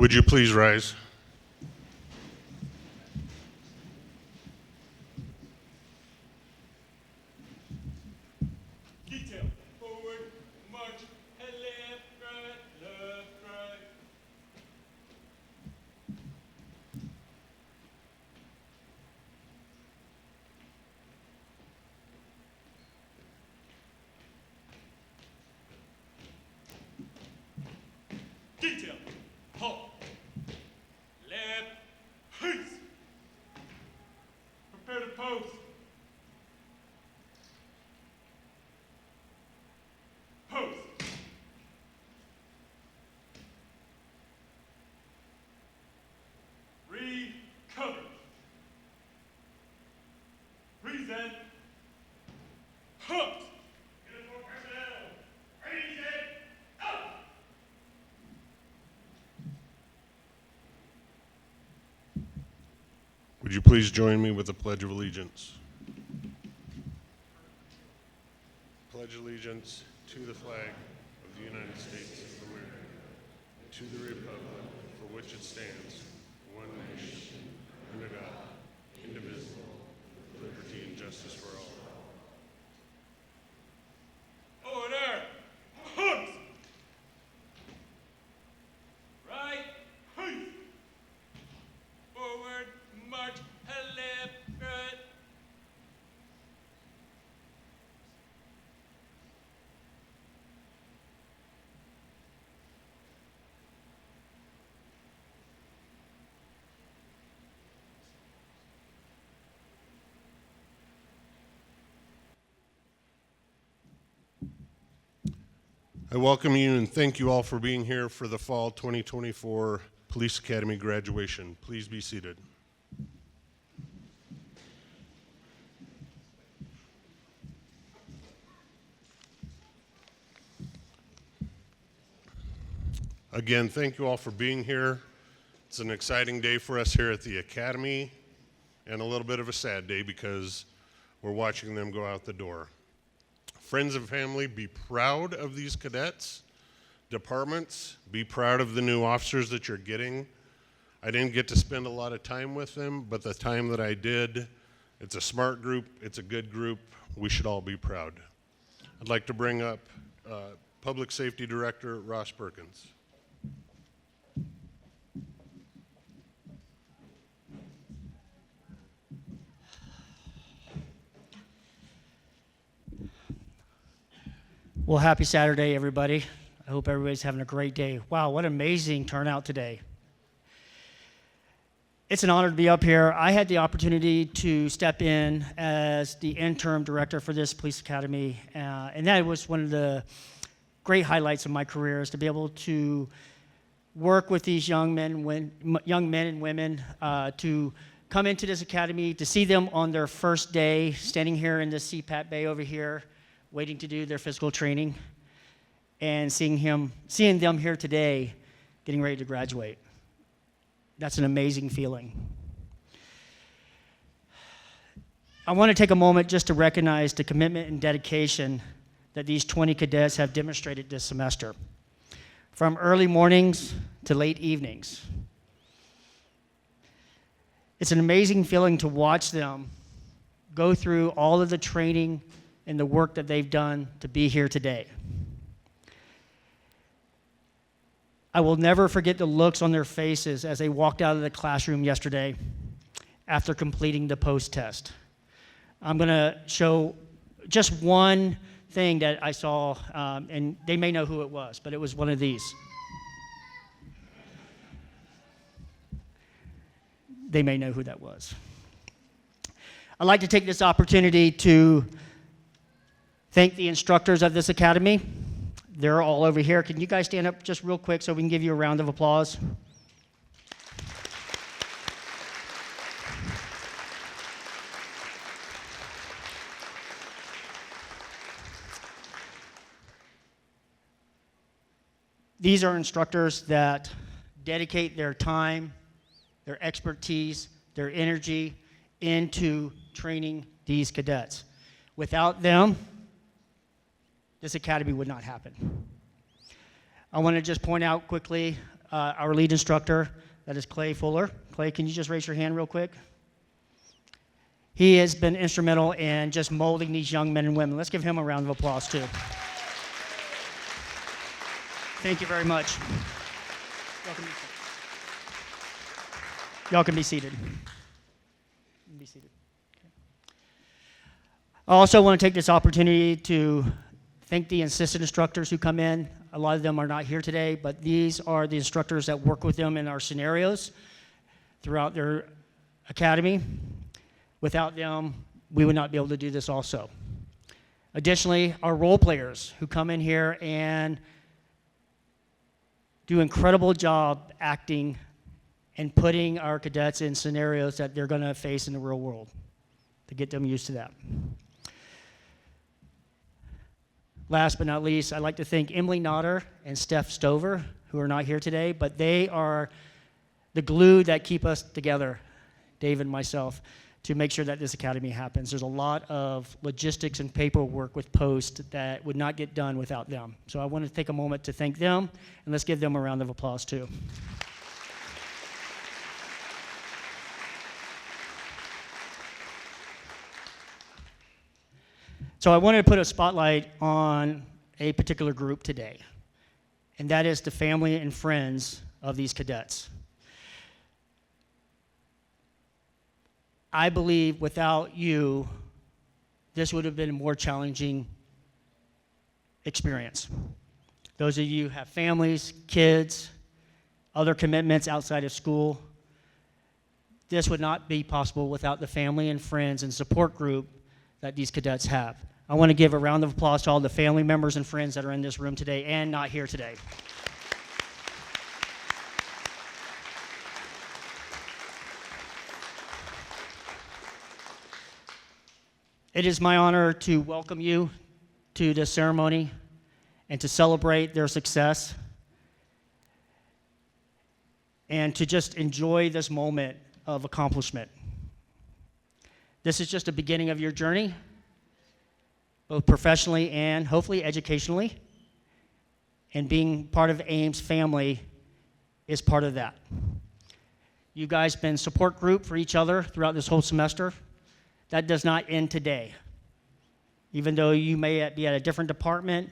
Would you please rise? Detail, forward, march, and left, right. Detail, halt, left, heist. Prepare to post. Post. Recover. Present. Hooked. Uniform personnel. Ready, set, up. Would you please join me with the Pledge of Allegiance? Pledge allegiance to the flag of the United States of America, and to the republic for which it stands, one nation, under God, indivisible, with liberty and justice for all. Order. Hooked. Right. Heist. Forward. March. And left. Right. I welcome you and thank you all for being here for the Fall 2024 Police Academy graduation. Please be seated. Again, thank you all for being here. It's an exciting day for us here at the Academy and a little bit of a sad day because we're watching them go out the door. Friends and family, be proud of these cadets. Departments, be proud of the new officers that you're getting. I didn't get to spend a lot of time with them, but the time that I did, it's a smart group, it's a good group. We should all be proud. I'd like to bring up Public Safety Director Ross Perkins. Well, happy Saturday, everybody. I hope everybody's having a great day. Wow, what an amazing turnout today. It's an honor to be up here. I had the opportunity to step in as the interim director for this police academy, and that was one of the great highlights of my career, is to be able to work with these young men and women to come into this academy, to see them on their first day, standing here in the CPAT bay over here, waiting to do their physical training, and seeing them here today, getting ready to graduate. That's an amazing feeling. I want to take a moment just to recognize the commitment and dedication that these 20 cadets have demonstrated this semester, from early mornings to late evenings. It's an amazing feeling to watch them go through all of the training and the work that they've done to be here today. I will never forget the looks on their faces as they walked out of the classroom yesterday after completing the post test. I'm going to show just one thing that I saw, and they may know who it was, but it was one of these. They may know who that was. I'd like to take this opportunity to thank the instructors of this academy. They're all over here. Can you guys stand up just real quick so we can give you a round of applause? These are instructors that dedicate their time, their expertise, their energy into training these cadets. Without them, this academy would not happen. I want to just point out quickly our lead instructor, that is Clay Fuller. Clay, can you just raise your hand real quick? He has been instrumental in just molding these young men and women. Let's give him a round of applause, too. Thank you very much. Y'all can be seated. Be seated. Okay. I also want to take this opportunity to thank the assistant instructors who come in. A lot of them are not here today, but these are the instructors that work with them in our scenarios throughout their academy. Without them, we would not be able to do this also. Additionally, our role players who come in here and do an incredible job acting and putting our cadets in scenarios that they're going to face in the real world to get them used to that. Last but not least, I'd like to thank Emily Notter and Steph Stover, who are not here today, but they are the glue that keep us together, Dave and myself, to make sure that this academy happens. There's a lot of logistics and paperwork with post that would not get done without them. So I want to take a moment to thank them, and let's give them a round of applause too. So I wanted to put a spotlight on a particular group today, and that is the family and friends of these cadets. I believe without you, this would have been a more challenging experience. Those of you who have families, kids, other commitments outside of school, this would not be possible without the family and friends and support group that these cadets have. I want to give a round of applause to all the family members and friends that are in this room today and not here today. It is my honor to welcome you to this ceremony and to celebrate their success and to just enjoy this moment of accomplishment. This is just the beginning of your journey, both professionally and hopefully educationally, and being part of Aims family is part of that. You guys been support group for each other throughout this whole semester. That does not end today. Even though you may be at a different department,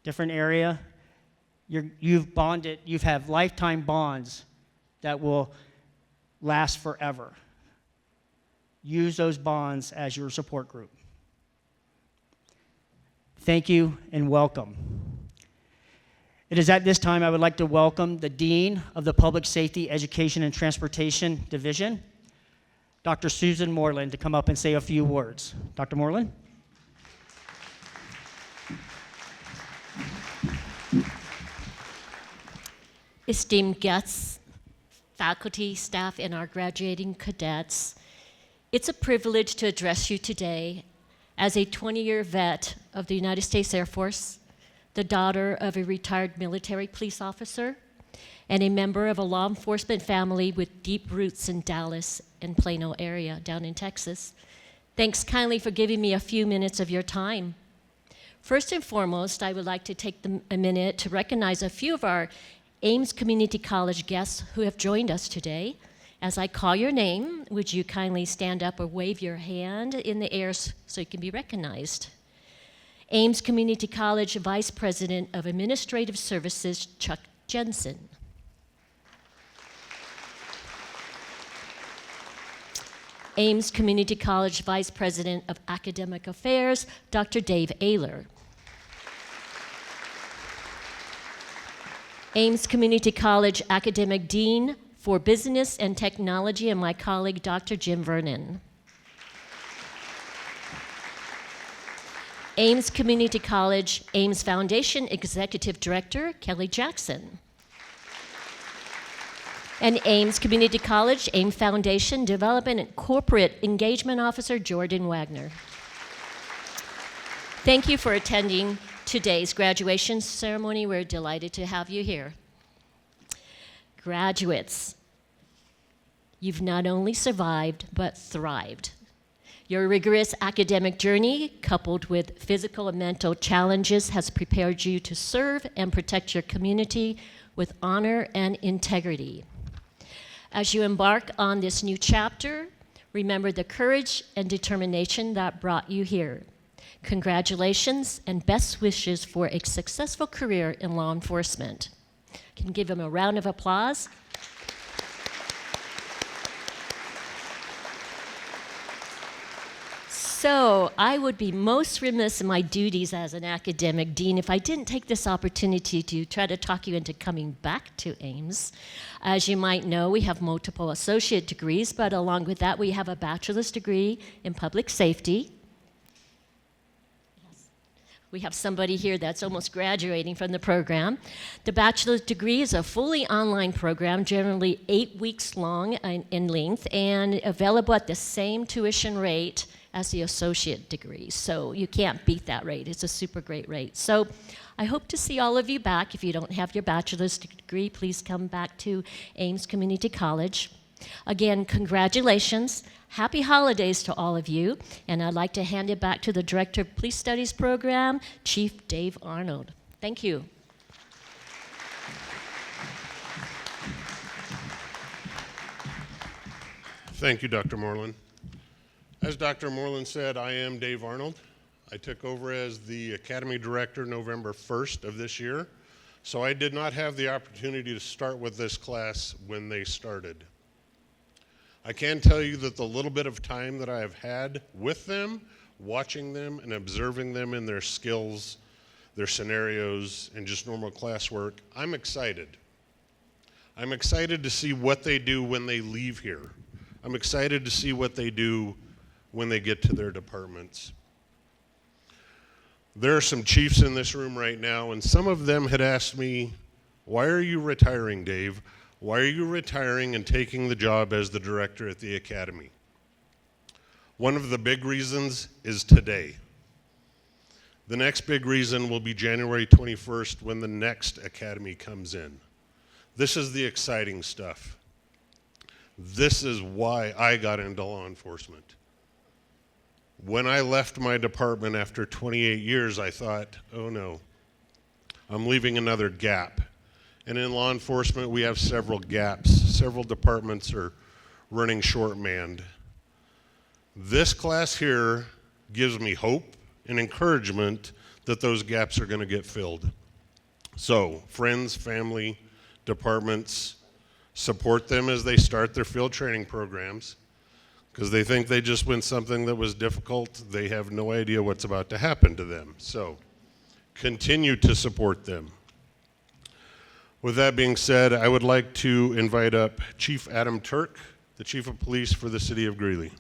different area, you've bonded, you've had lifetime bonds that will last forever. Use those bonds as your support group. Thank you and welcome. It is at this time I would like to welcome the Dean of the Public Safety, Education, and Transportation Division, Dr. Susan Moreland, to come up and say a few words. Dr. Moreland? Esteemed guests, faculty, staff, and our graduating cadets, it's a privilege to address you today as a 20-year vet of the United States Air Force, the daughter of a retired military police officer, and a member of a law enforcement family with deep roots in Dallas and Plano area down in Texas. Thanks kindly for giving me a few minutes of your time. First and foremost, I would like to take a minute to recognize a few of our Aims Community College guests who have joined us today. As I call your name, would you kindly stand up or wave your hand in the air so you can be recognized? Aims Community College Vice President of Administrative Services, Chuck Jensen. Aims Community College Vice President of Academic Affairs, Dr. Dave Ayler. Aims Community College Academic Dean for Business and Technology, and my colleague, Dr. Jim Vernon. Aims Community College Aims Foundation Executive Director, Kelly Jackson. And Aims Community College Aims Foundation Development and Corporate Engagement Officer, Jordan Wagner. Thank you for attending today's graduation ceremony. We're delighted to have you here. Graduates, you've not only survived, but thrived. Your rigorous academic journey, coupled with physical and mental challenges, has prepared you to serve and protect your community with honor and integrity. As you embark on this new chapter, remember the courage and determination that brought you here. Congratulations and best wishes for a successful career in law enforcement. Can you give him a round of applause? So I would be most remiss in my duties as an academic dean if I didn't take this opportunity to try to talk you into coming back to Aims. As you might know, we have multiple associate degrees, but along with that, we have a bachelor's degree in public safety. We have somebody here that's almost graduating from the program. The bachelor's degree is a fully online program, generally 8 weeks long in length, and available at the same tuition rate as the associate degree. So you can't beat that rate. It's a super great rate. So I hope to see all of you back. If you don't have your bachelor's degree, please come back to Aims Community College. Again, congratulations. Happy holidays to all of you. And I'd like to hand it back to the Director of Police Studies Program, Chief Dave Arnold. Thank you. Thank you, Dr. Moreland. As Dr. Moreland said, I am Dave Arnold. I took over as the Academy Director November 1st of this year, so I did not have the opportunity to start with this class when they started. I can tell you that the little bit of time that I have had with them, watching them and observing them in their skills, their scenarios, and just normal classwork, I'm excited. I'm excited to see what they do when they leave here. I'm excited to see what they do when they get to their departments. There are some chiefs in this room right now, and some of them had asked me, why are you retiring, Dave? Why are you retiring and taking the job as the director at the academy? One of the big reasons is today. The next big reason will be January 21st when the next academy comes in. This is the exciting stuff. This is why I got into law enforcement. When I left my department after 28 years, I thought, oh no, I'm leaving another gap. And in law enforcement, we have several gaps. Several departments are running short-manned. This class here gives me hope and encouragement that those gaps are going to get filled. So, friends, family, departments, support them as they start their field training programs, because they think they just went something that was difficult. They have no idea what's about to happen to them. So, continue to support them. With that being said, I would like to invite up Chief Adam Turk, the Chief of Police for the City of Greeley.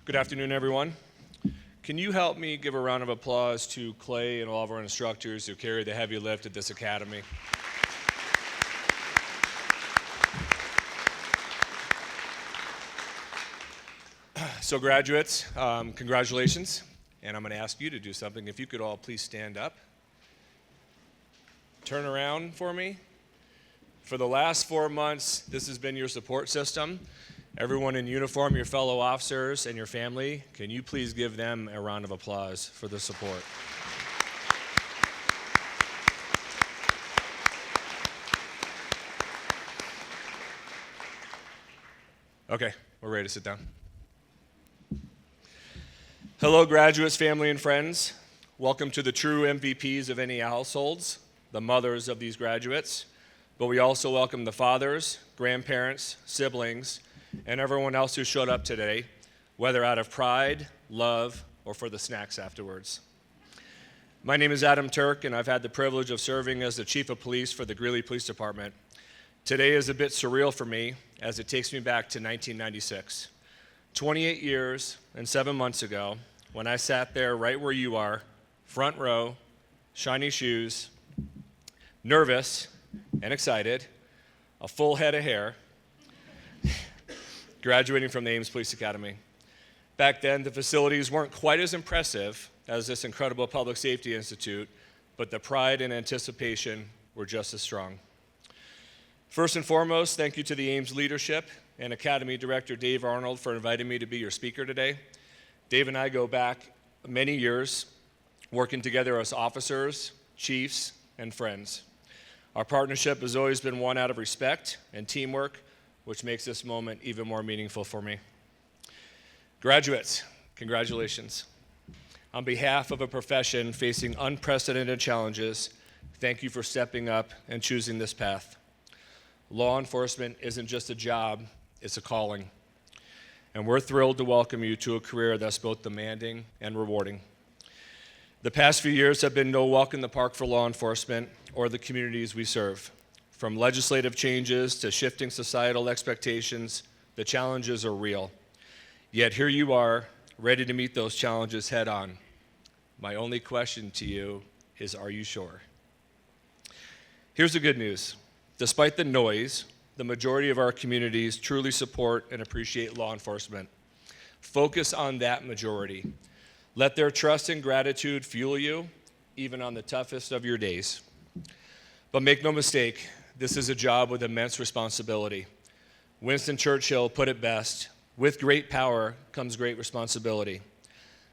Good afternoon, everyone. Can you help me give a round of applause to Clay and all of our instructors who carry the heavy lift at this academy? So graduates, congratulations, and I'm going to ask you to do something. If you could all please stand up. Turn around for me. For the last 4 months, this has been your support system. Everyone in uniform, your fellow officers, and your family, can you please give them a round of applause for the support? Okay, we're ready to sit down. Hello, graduates, family, and friends. Welcome to the true MVPs of any households, the mothers of these graduates. But we also welcome the fathers, grandparents, siblings, and everyone else who showed up today, whether out of pride, love, or for the snacks afterwards. My name is Adam Turk, and I've had the privilege of serving as the Chief of Police for the Greeley Police Department. Today is a bit surreal for me, as it takes me back to 1996. 28 years and 7 months ago, when I sat there right where you are, front row, shiny shoes, nervous and excited, a full head of hair, graduating from the Aims Police Academy. Back then, the facilities weren't quite as impressive as this incredible public safety institute, but the pride and anticipation were just as strong. First and foremost, thank you to the Aims leadership and Academy Director Dave Arnold for inviting me to be your speaker today. Dave and I go back many years working together as officers, chiefs, and friends. Our partnership has always been one out of respect and teamwork, which makes this moment even more meaningful for me. Graduates, congratulations. On behalf of a profession facing unprecedented challenges, thank you for stepping up and choosing this path. Law enforcement isn't just a job, it's a calling. And we're thrilled to welcome you to a career that's both demanding and rewarding. The past few years have been no walk in the park for law enforcement or the communities we serve. From legislative changes to shifting societal expectations, the challenges are real. Yet here you are, ready to meet those challenges head on. My only question to you is, are you sure? Here's the good news. Despite the noise, the majority of our communities truly support and appreciate law enforcement. Focus on that majority. Let their trust and gratitude fuel you, even on the toughest of your days. But make no mistake, this is a job with immense responsibility. Winston Churchill put it best, with great power comes great responsibility.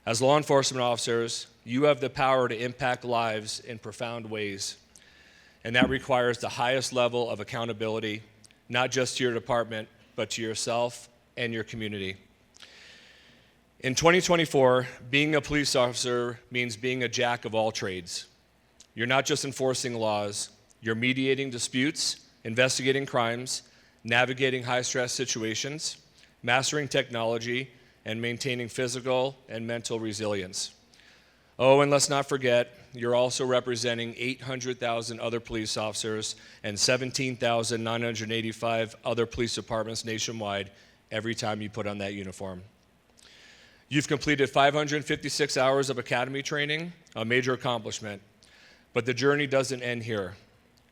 As law enforcement officers, you have the power to impact lives in profound ways. And that requires the highest level of accountability, not just to your department, but to yourself and your community. In 2024, being a police officer means being a jack of all trades. You're not just enforcing laws, you're mediating disputes, investigating crimes, navigating high-stress situations, mastering technology, and maintaining physical and mental resilience. Oh, and let's not forget, you're also representing 800,000 other police officers and 17,985 other police departments nationwide every time you put on that uniform. You've completed 556 hours of academy training, a major accomplishment. But the journey doesn't end here.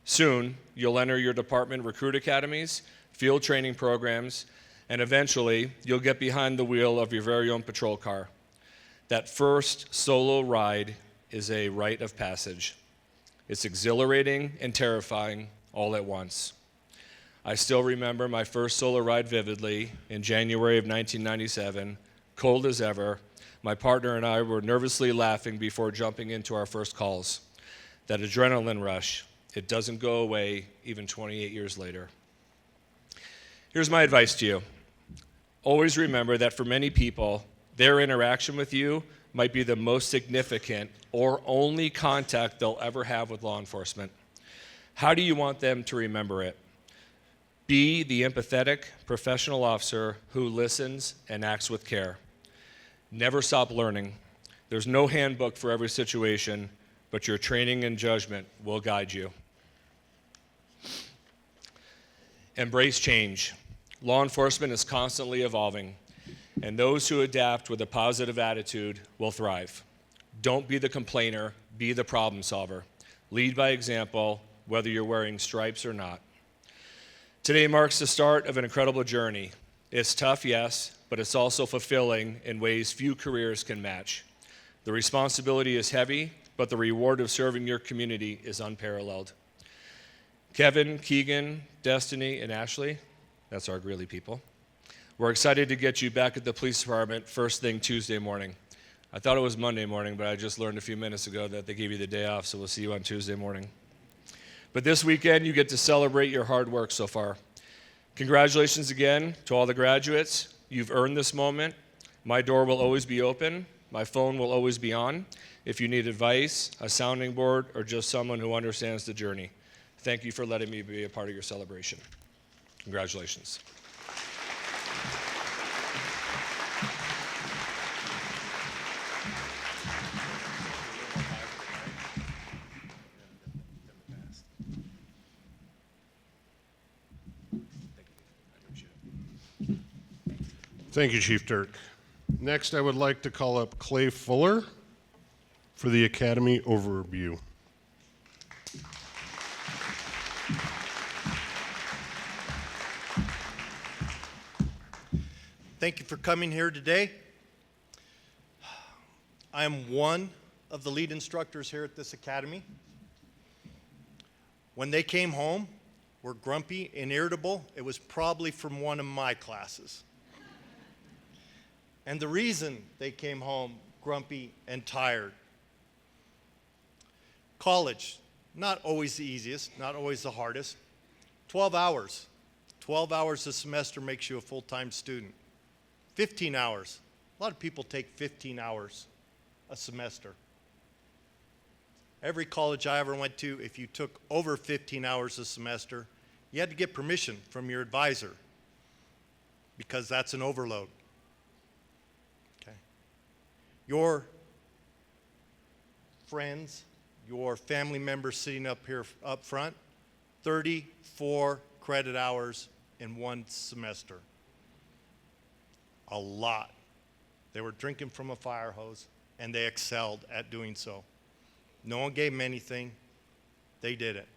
Soon, you'll enter your department recruit academies, field training programs, and eventually, you'll get behind the wheel of your very own patrol car. That first solo ride is a rite of passage. It's exhilarating and terrifying all at once. I still remember my first solo ride vividly in January of 1997, cold as ever. My partner and I were nervously laughing before jumping into our first calls. That adrenaline rush, it doesn't go away even 28 years later. Here's my advice to you. Always remember that for many people, their interaction with you might be the most significant or only contact they'll ever have with law enforcement. How do you want them to remember it? Be the empathetic, professional officer who listens and acts with care. Never stop learning. There's no handbook for every situation, but your training and judgment will guide you. Embrace change. Law enforcement is constantly evolving, and those who adapt with a positive attitude will thrive. Don't be the complainer, be the problem solver. Lead by example, whether you're wearing stripes or not. Today marks the start of an incredible journey. It's tough, yes, but it's also fulfilling in ways few careers can match. The responsibility is heavy, but the reward of serving your community is unparalleled. Kevin, Keegan, Destiny, and Ashley, that's our Greeley people, we're excited to get you back at the police department first thing Tuesday morning. I thought it was Monday morning, but I just learned a few minutes ago that they gave you the day off, so we'll see you on Tuesday morning. But this weekend, you get to celebrate your hard work so far. Congratulations again to all the graduates. You've earned this moment. My door will always be open. My phone will always be on. If you need advice, a sounding board, or just someone who understands the journey. Thank you for letting me be a part of your celebration. Congratulations. Thank you, Chief Turk. Next, I would like to call up Clay Fuller for the Academy overview. Thank you for coming here today. I am one of the lead instructors here at this academy. When they came home were grumpy and irritable, it was probably from one of my classes. And the reason they came home grumpy and tired. College, not always the easiest, not always the hardest. 12 hours. 12 hours a semester makes you a full-time student. 15 hours. A lot of people take 15 hours a semester. Every college I ever went to, if you took over 15 hours a semester, you had to get permission from your advisor because that's an overload. Okay. Your friends, your family members sitting up here up front, 34 credit hours in one semester. A lot. They were drinking from a fire hose, and they excelled at doing so. No one gave them anything. They did it.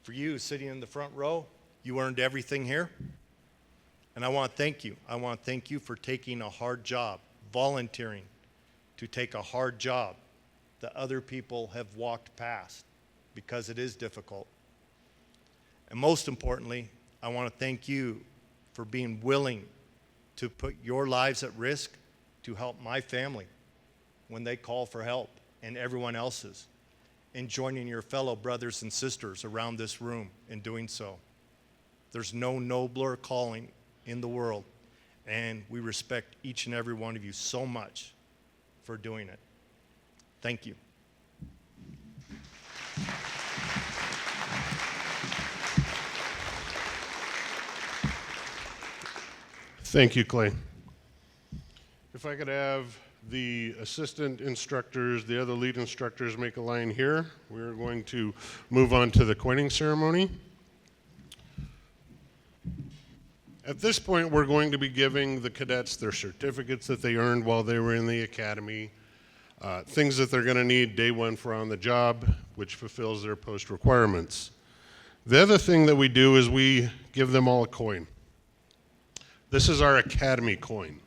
For you, sitting in the front row, you earned everything here. And I want to thank you. I want to thank you for taking a hard job, volunteering to take a hard job that other people have walked past because it is difficult. And most importantly, I want to thank you for being willing to put your lives at risk to help my family when they call for help and everyone else's, and joining your fellow brothers and sisters around this room in doing so. There's no nobler calling in the world, and we respect each and every one of you so much for doing it. Thank you. Thank you, Clay. If I could have the assistant instructors, the other lead instructors make a line here. We're going to move on to the coining ceremony. At this point, we're going to be giving the cadets their certificates that they earned while they were in the academy, things that they're going to need day one for on the job, which fulfills their post requirements. The other thing that we do is we give them all a coin. This is our academy coin.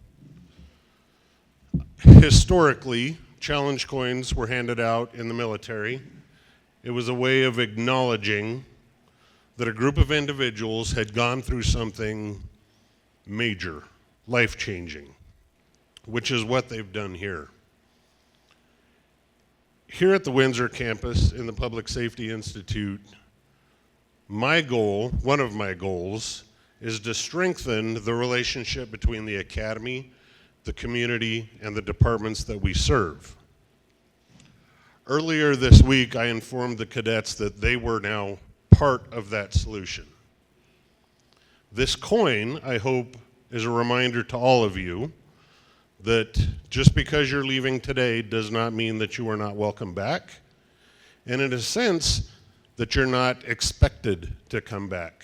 Historically, challenge coins were handed out in the military. It was a way of acknowledging that a group of individuals had gone through something major, life-changing, which is what they've done here. Here at the Windsor campus in the Public Safety Institute, my goal, one of my goals, is to strengthen the relationship between the academy, the community, and the departments that we serve. Earlier this week, I informed the cadets that they were now part of that solution. This coin, I hope, is a reminder to all of you that just because you're leaving today does not mean that you are not welcome back, and in a sense, that you're not expected to come back.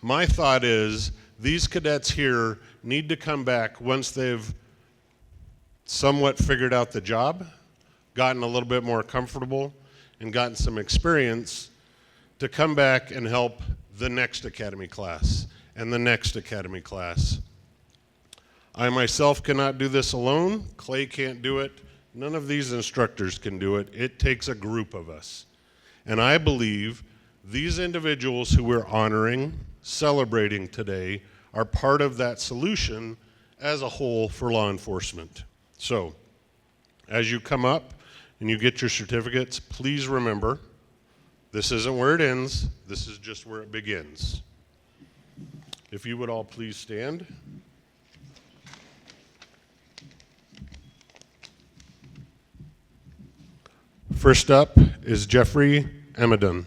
My thought is these cadets here need to come back once they've somewhat figured out the job, gotten a little bit more comfortable, and gotten some experience to come back and help the next academy class and the next academy class. I myself cannot do this alone. Clay can't do it. None of these instructors can do it. It takes a group of us. And I believe these individuals who we're honoring, celebrating today, are part of that solution as a whole for law enforcement. So, as you come up and you get your certificates, please remember, this isn't where it ends, this is just where it begins. If you would all please stand. First up is Jeffrey Amadon.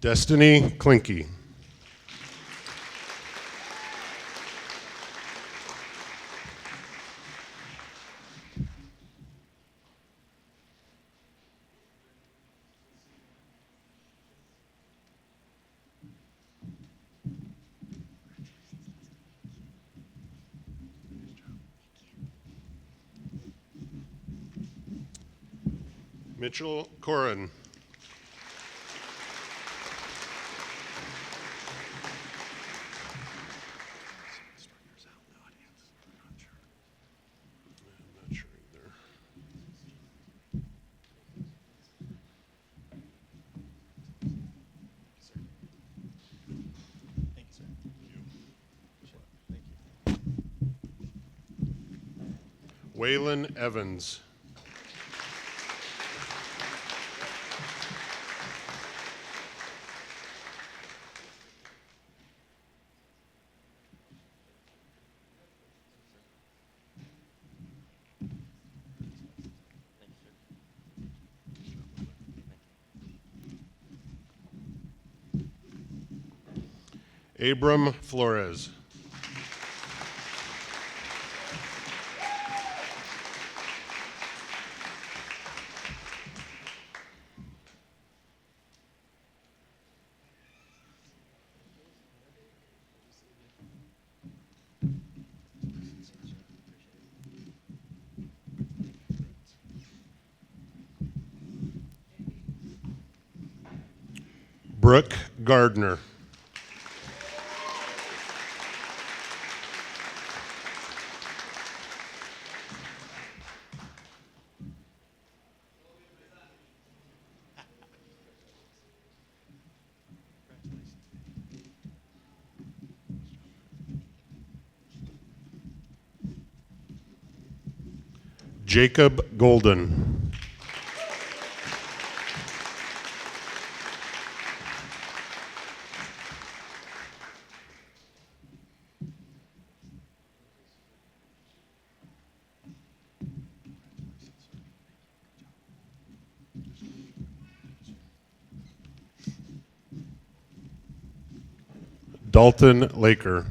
Destiny Klinke. Mitchell Corin. I'm not sure either. Waylon Evans. Abram Flores. Brooke Gardner. Jacob Golden. Dalton Laker.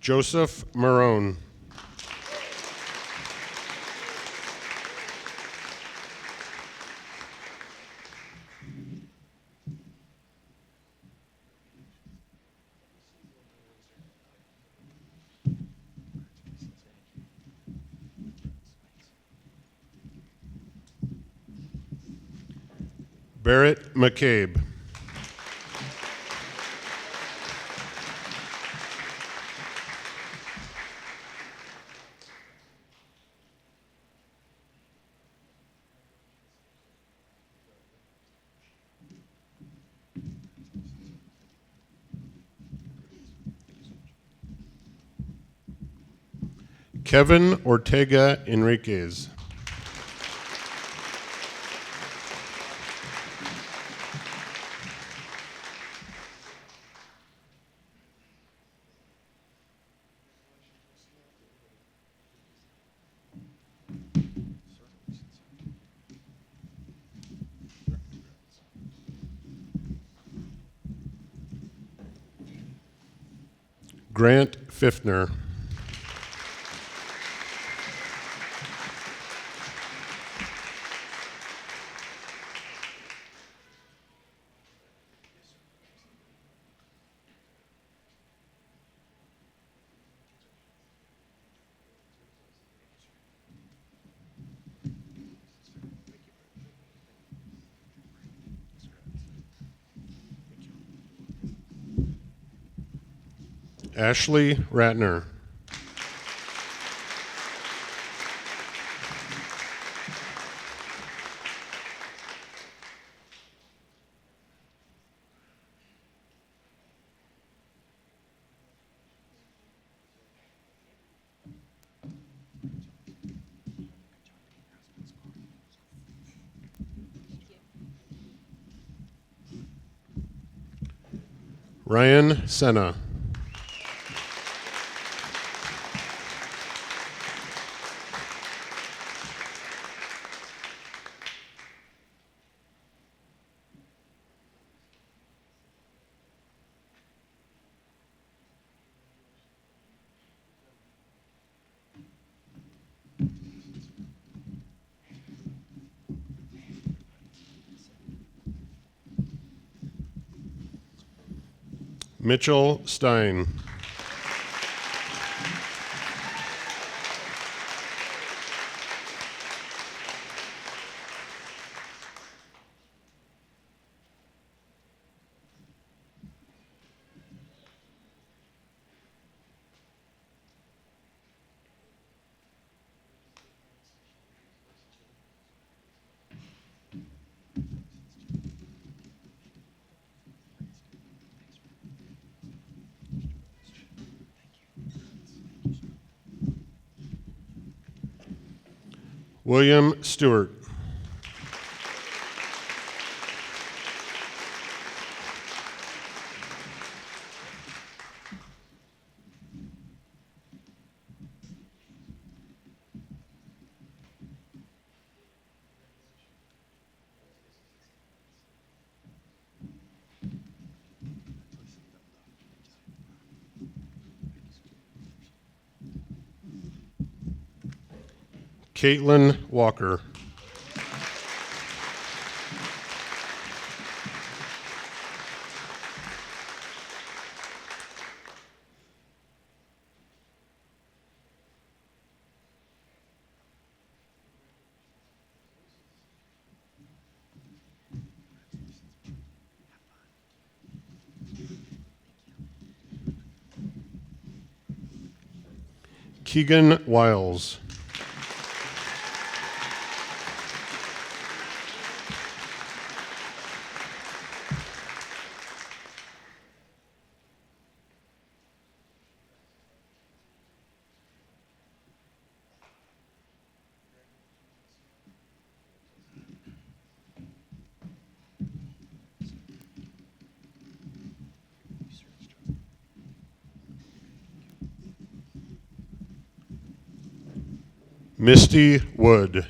Joseph Marone. Barrett McCabe. Kevin Ortega Enriquez. Grant Fiftner. Ashley Ratner. Ryan Senna. Mitchell Stein. William Stewart. Caitlin Walker. Keegan Wiles. Misty Wood.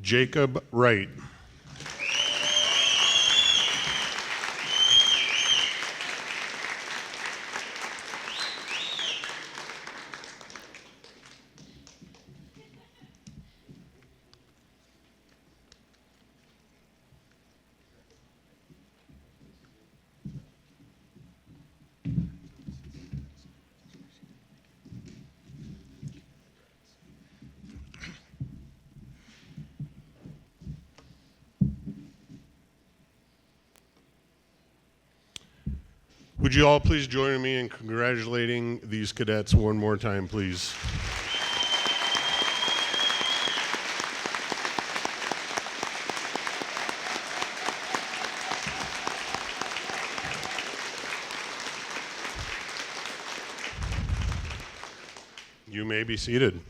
Jacob Wright. Would you all please join me in congratulating these cadets one more time, please? You may be seated.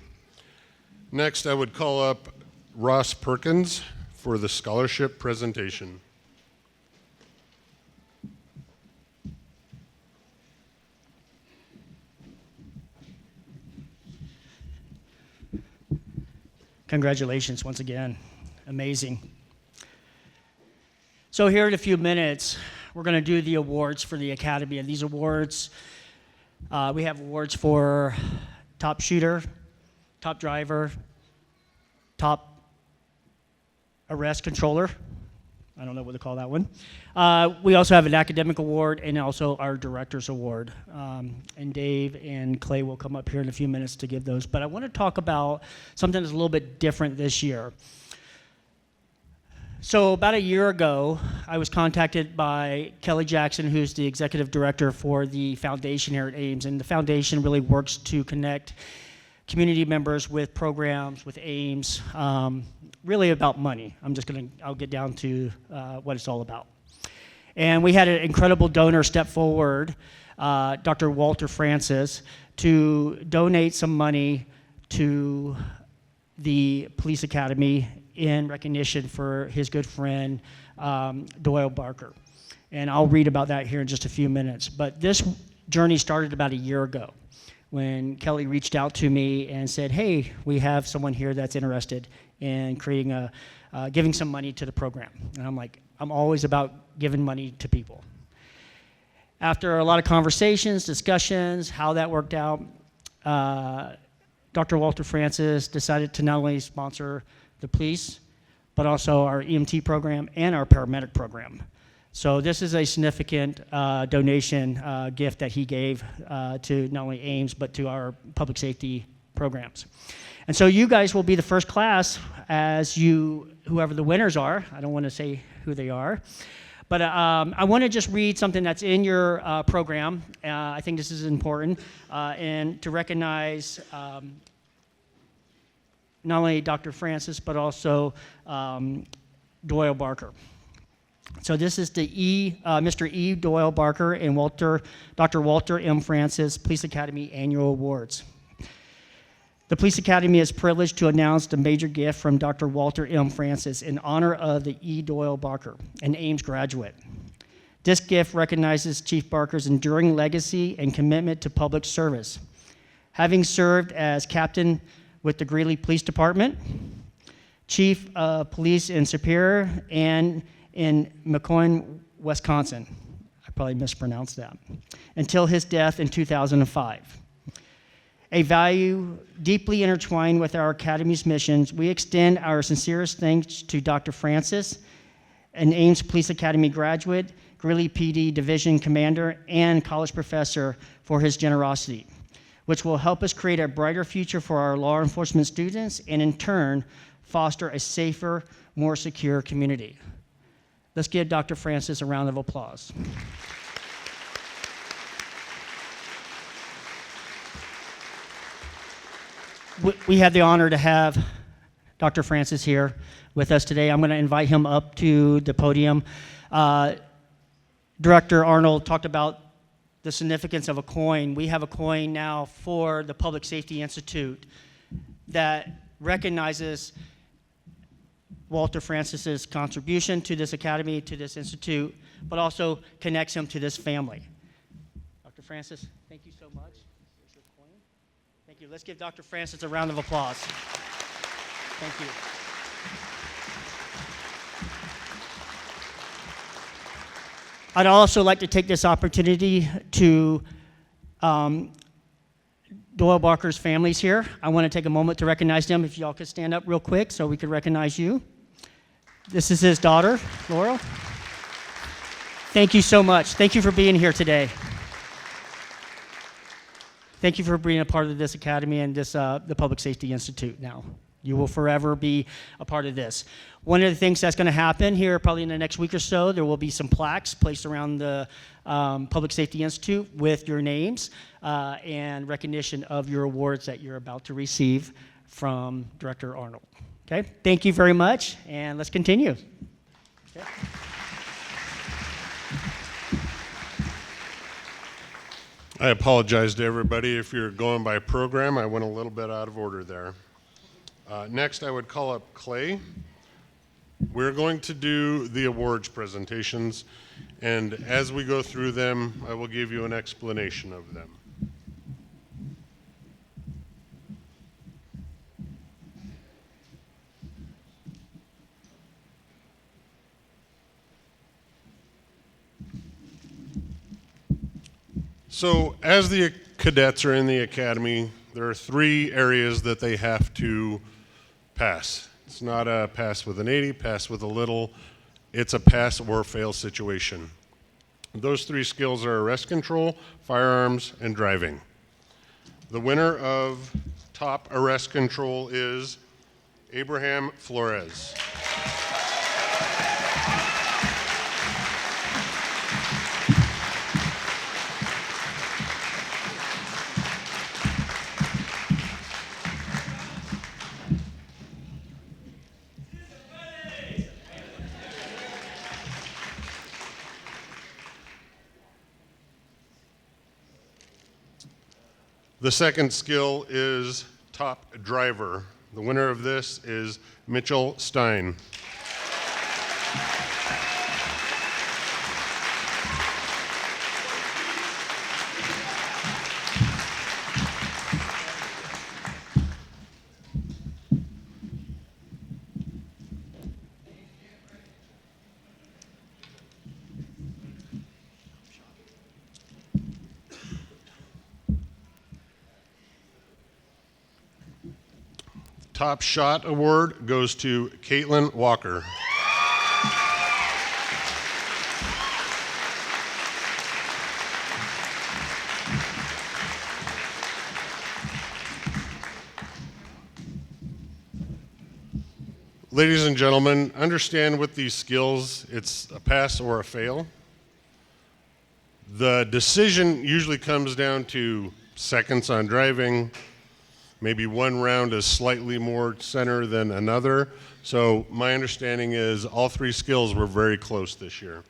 Next, I would call up Ross Perkins for the scholarship presentation. Congratulations once again. Amazing. So here in a few minutes, we're going to do the awards for the Academy. And these awards, we have awards for top shooter, top driver, top arrest controller. I don't know what to call that one. We also have an academic award and also our director's award. And Dave and Clay will come up here in a few minutes to give those. But I want to talk about something that's a little bit different this year. So about a year ago, I was contacted by Kelly Jackson, who's the executive director for the foundation here at Aims. And the foundation really works to connect community members with programs, with Aims, really about money. I'll get down to what it's all about. And we had an incredible donor step forward, Dr. Walter Francis, to donate some money to the police academy in recognition for his good friend, Doyle Barker. And I'll read about that here in just a few minutes. But this journey started about a year ago when Kelly reached out to me and said, hey, we have someone here that's interested in creating giving some money to the program. And I'm like, I'm always about giving money to people. After a lot of conversations, discussions, how that worked out, Dr. Walter Francis decided to not only sponsor the police, but also our EMT program and our paramedic program. So this is a significant donation gift that he gave to not only Aims, but to our public safety programs. And so you guys will be the first class whoever the winners are. I don't want to say who they are. But I want to just read something that's in your program. I think this is important, and to recognize not only Dr. Francis, but also Doyle Barker. So this is the Mr. E. Doyle Barker and Dr. Walter M. Francis Police Academy Annual Awards. The Police Academy is privileged to announce the major gift from Dr. Walter M. Francis in honor of the E. Doyle Barker, an Aims graduate. This gift recognizes Chief Barker's enduring legacy and commitment to public service. Having served as captain with the Greeley Police Department, chief of police in Superior, and in McCoy, Wisconsin. I probably mispronounced that. Until his death in 2005. A value deeply intertwined with our Academy's missions, we extend our sincerest thanks to Dr. Francis, an Aims Police Academy graduate, Greeley PD Division Commander, and college professor for his generosity, which will help us create a brighter future for our law enforcement students and in turn, foster a safer, more secure community. Let's give Dr. Francis a round of applause. We have the honor to have Dr. Francis here with us today. I'm going to invite him up to the podium. Director Arnold talked about the significance of a coin. We have a coin now for the Public Safety Institute that recognizes Walter Francis's contribution to this academy, to this institute, but also connects him to this family. Dr. Francis, thank you so much. Here's your coin. Thank you. Let's give Dr. Francis a round of applause. Thank you. I'd also like to take this opportunity to Doyle Barker's families here. I want to take a moment to recognize them. If y'all could stand up real quick so we could recognize you. This is his daughter, Laurel. Thank you so much. Thank you for being here today. Thank you for being a part of this academy and this the Public Safety Institute now. You will forever be a part of this. One of the things that's going to happen here probably in the next week or so, there will be some plaques placed around the Public Safety Institute with your names and recognition of your awards that you're about to receive from Director Arnold. Okay, thank you very much, and let's continue. Okay. I apologize to everybody if you're going by program. I went a little bit out of order there. Next, I would call up Clay. We're going to do the awards presentations, and as we go through them, I will give you an explanation of them. So as the cadets are in the academy, there are 3 areas that they have to pass. It's not a pass with an 80, pass with a little. It's a pass or fail situation. Those 3 skills are arrest control, firearms, and driving. The winner of top arrest control is Abraham Flores. The second skill is top driver. The winner of this is Mitchell Stein. Top Shot Award goes to Caitlin Walker. Ladies and gentlemen, understand with these skills, it's a pass or a fail. The decision usually comes down to seconds on driving. Maybe one round is slightly more center than another. So my understanding is all three skills were very close this year.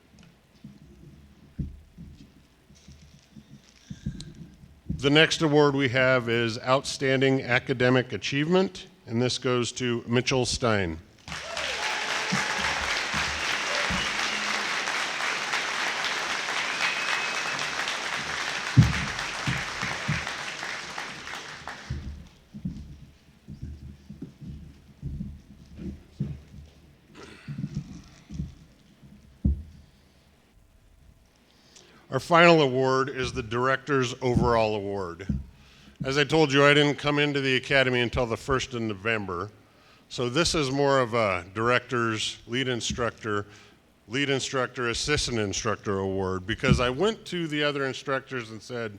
The next award we have is Outstanding Academic Achievement, and this goes to Mitchell Stein. Our final award is the Director's Overall Award. As I told you, I didn't come into the Academy until the 1st of November. So this is more of a Director's Lead Instructor, Assistant Instructor Award, because I went to the other instructors and said,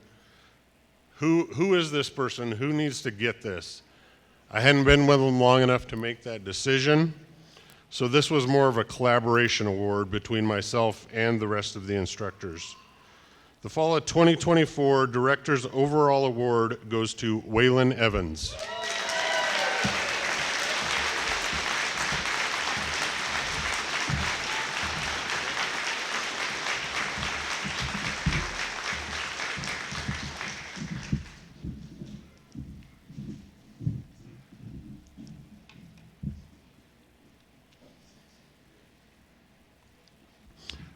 who is this person? Who needs to get this? I hadn't been with them long enough to make that decision. So this was more of a collaboration award between myself and the rest of the instructors. The fall of 2024 Director's Overall Award goes to Waylon Evans.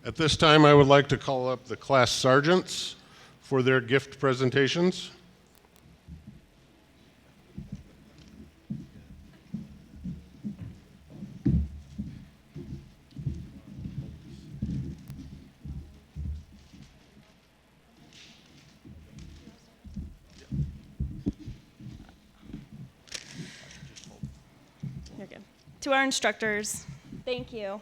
At this time, I would like to call up the class sergeants for their gift presentations. You're good. To our instructors, thank you.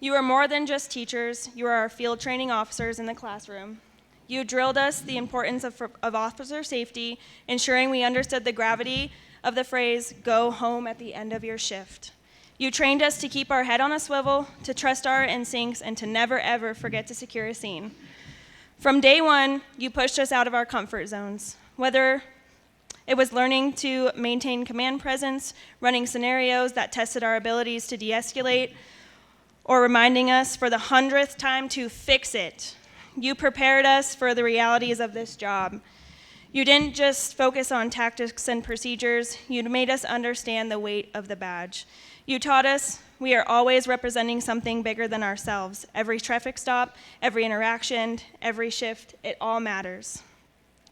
You are more than just teachers. You are our field training officers in the classroom. You drilled us the importance of officer safety, ensuring we understood the gravity of the phrase, "go home at the end of your shift." You trained us to keep our head on a swivel, to trust our instincts, and to never, ever forget to secure a scene. From day one, you pushed us out of our comfort zones, whether it was learning to maintain command presence, running scenarios that tested our abilities to de-escalate, or reminding us for the 100th time to fix it. You prepared us for the realities of this job. You didn't just focus on tactics and procedures, you made us understand the weight of the badge. You taught us we are always representing something bigger than ourselves. Every traffic stop, every interaction, every shift, it all matters.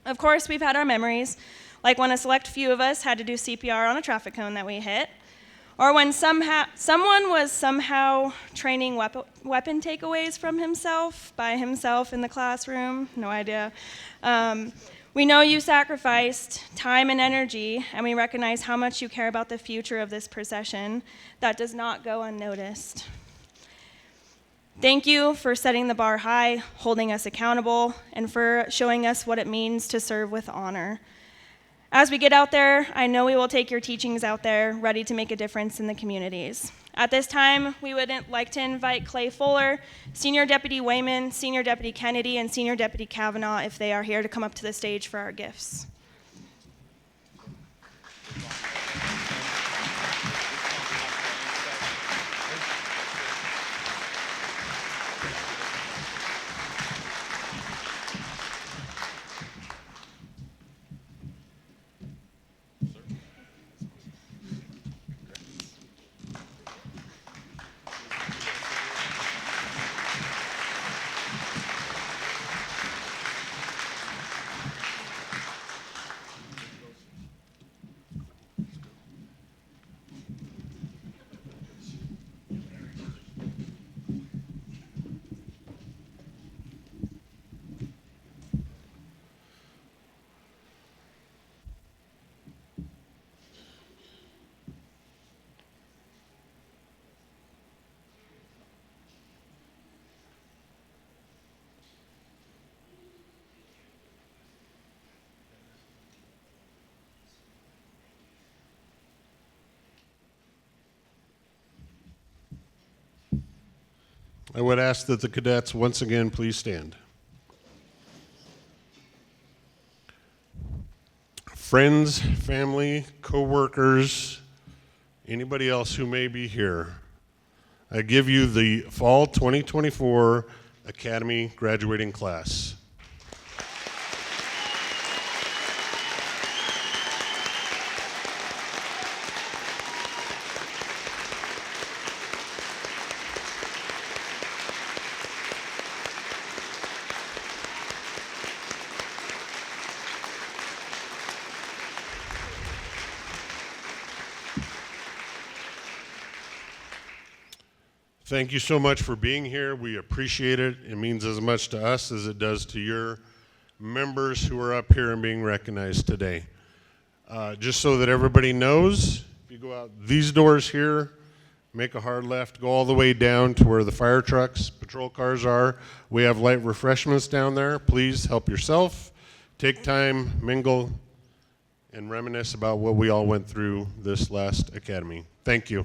Of course, we've had our memories, like when a select few of us had to do CPR on a traffic cone that we hit, or when someone was somehow training weapon takeaways from himself, by himself in the classroom, no idea. We know you sacrificed time and energy, and we recognize how much you care about the future of this procession. That does not go unnoticed. Thank you for setting the bar high, holding us accountable, and for showing us what it means to serve with honor. As we get out there, I know we will take your teachings out there, ready to make a difference in the communities. At this time, we would like to invite Clay Fuller, Senior Deputy Wayman, Senior Deputy Kennedy, and Senior Deputy Kavanaugh, if they are here, to come up to the stage for our gifts. I would ask that the cadets once again please stand. Friends, family, co-workers, anybody else who may be here, I give you the Fall 2024 Academy graduating class. Thank you so much for being here. We appreciate it. It means as much to us as it does to your members who are up here and being recognized today. Just so that everybody knows, if you go out these doors here, make a hard left, go all the way down to where the fire trucks, patrol cars are. We have light refreshments down there. Please help yourself. Take time, mingle, and reminisce about what we all went through this last academy. Thank you.